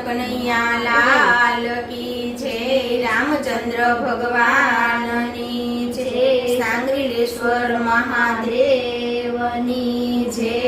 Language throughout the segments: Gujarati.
કનૈયા લાલ કી જય, રામચંદ્ર ભગવાનની જય, સાંગરીલેશ્વર મહાદેવની જય।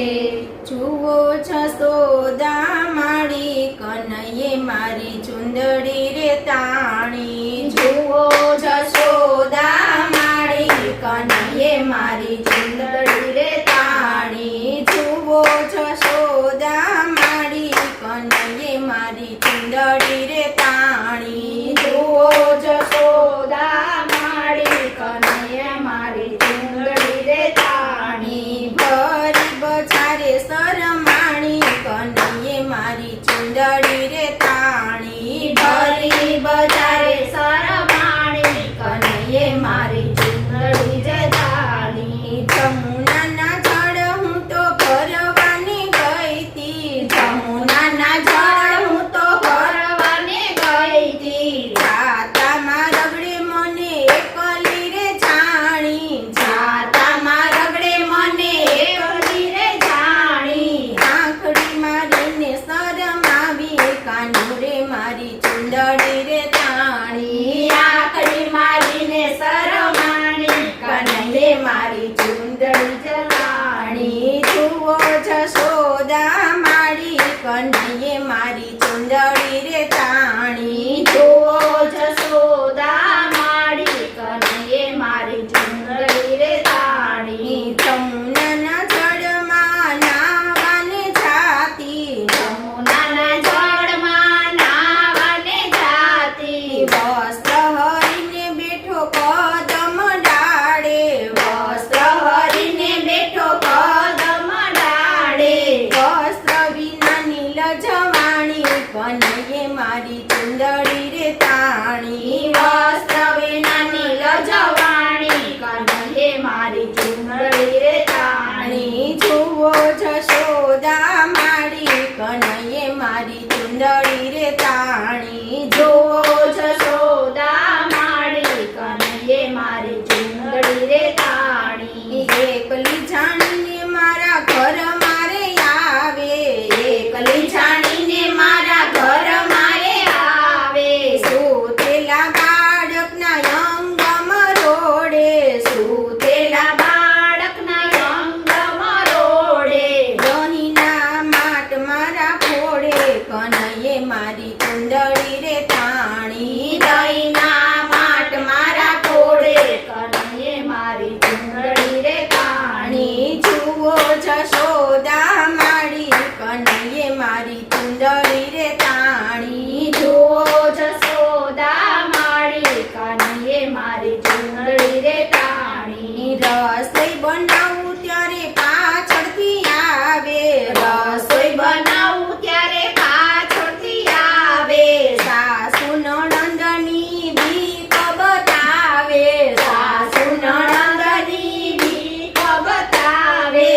જુઓ જશોદા માળી કનૈયે મારી ચુંદડી રે તાણી, જુઓ જશોદા માળી કનૈયે મારી ચુંદડી રે તાણી, જુઓ જશોદા માળી કનૈયે મારી ચુંદડી રે તાણી, જુઓ જશોદા માળી કનૈયે મારી ચુંદડી રે તાણી। ભરી બજારે સરમાણી કનૈયે મારી ચુંદડી રે તાણી, ભરી બજારે સરમાણી કનૈયે મારી ચુંદડી રે તાણી। જમુનાના જળ હું તો ભરવાની ગઈ તી, જમુનાના જળ હું તો ભરવાની ગઈ તી, જાતામાં રગડે મને એકલી રે જાણી, જાતામાં રગડે મને એકલી રે જાણી। આંખડી મારીને શરમાવી કાનું રે મારી ચુંદડી રે તાણી, આંખડી મારીને શરમાણી કનૈયે મારી ચુંદડી જલાણી। જુઓ જશોદા માળી કનૈયે મારી ચુંદડી રે તાણી, જુઓ જશોદા માળી કનૈયે મારી ચુંદડી રે તાણી। જમુનાના જળમાં નાવાને જાતી, જમુનાના જળમાં નાવાને જાતી, વસ્ત્ર હરીને બેઠો કદમ ડાળે, વસ્ત્ર હરીને બેઠો કદમ ડાળે, વસ્ત્ર વિનાની લજવાણી કનૈયે મારી ચુંદડી રે તાણી, વસ્ત્ર વિનાની લજવાણી કનૈયે મારી ચુંદડી રે તાણી। જુઓ જશોદા માળી કનૈયે મારી ચુંદડી રે તાણી, જુઓ જશોદા માળી કનૈયે મારી ચુંદડી રે તાણી। એકલી જાણીને મારા ઘર મારે આવે, એકલી જાણીને મારા ઘર મારે આવે, સુતેલા બાળકના અંગ મરોડે, સુતેલા બાળકના અંગ મરોડે, લોહીના માટ મારા ફોડે કનૈયે મારી ચુંદડી રે તાણી, લોહીના માટ મારા ફોડે કનૈયે મારી ચુંદડી રે તાણી। જુઓ જશોદા માળી કનૈયે મારી ચુંદડી રે તાણી, જુઓ જશોદા માળી કનૈયે મારી ચુંદડી રે તાણી। રસોઈ બનાવું ત્યારે પાછળથી આવે, રસોઈ બનાવું ત્યારે પાછળથી આવે, સાસુ નણંદની બીક બતાવે, સાસુ નણંદની બીક બતાવે,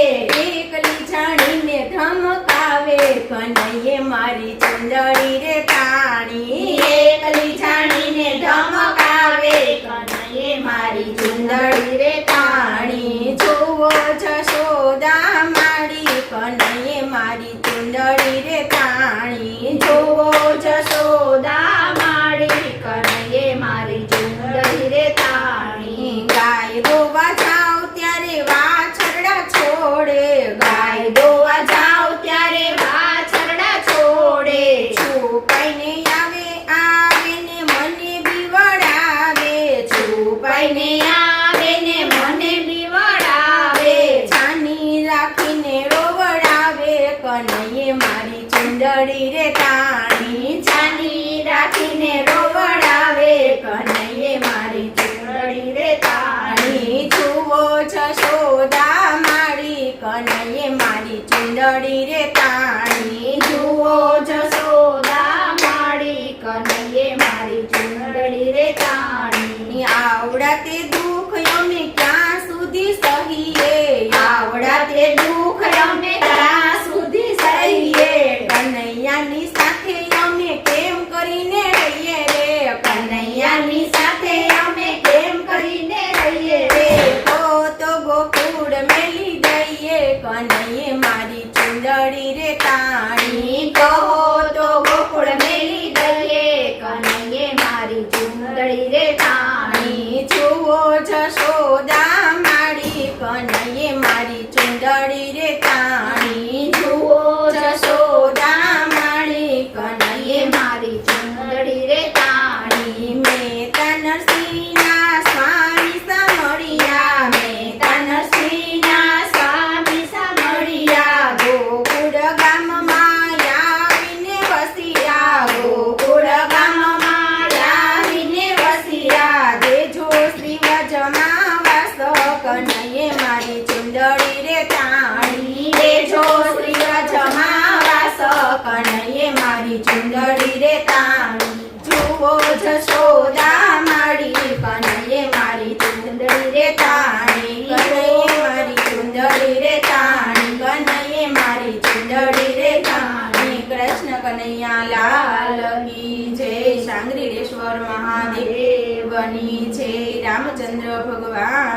એકલી જાણીને ધમકાવે કનૈયે મારી ચુંદડી રે તાણી, એકલી જાણીને ધમકાવે કનૈયે મારી ચુંદડી રે તાણી। જુઓ જશોદા માળી કનૈયે મારી ચુંદડી રે તાણી, જુઓ જશોદા માળી કનૈયે મારી ચુંદડી રે તાણી। ગાય દોવા જાવ ત્યારે વાછરડા છોડે, ગાય દોવા જાવ ત્યારે વાછરડા છોડે, છુપાઈને આવે આવે ને મને બીવડાવે, છુપાઈને આવે ને મને બીવડાવે, છાની રાખીને રોવડાવે કનૈયે મારી ચુંદડી રે તાણી, છાની રાખીને રોવડાવે કનૈયે મારી ચુંદડી રે તાણી। જુઓ જશોદા માળી કનૈયે મારી ચુંદડી રે તાણી, જુઓ જશોદા માળી કનૈયે મારી ચુંદડી રે તાણી। આવડા તે દુઃખ અમે ક્યાં સુધી સહીએ, આવડા તે દુઃખ અમે ક્યાં સુધી સહીએ, કનૈયાની સાથે અમે કેમ કરીને રહીએ રે, કનૈયાની સાથે મારી ચુંદડી રે તાણી જુઓ જશોદા માડી કનૈયે મારી ચુંદડી રે તાણી કનૈયે મારી ચુંદડી રે તાણી કનૈયે મારી ચુંદડી રે તાણી કૃષ્ણ કનૈયા લાલ કી જય. સાંગરીરેશ્વર મહાદેવની જય. રામચંદ્ર ભગવાન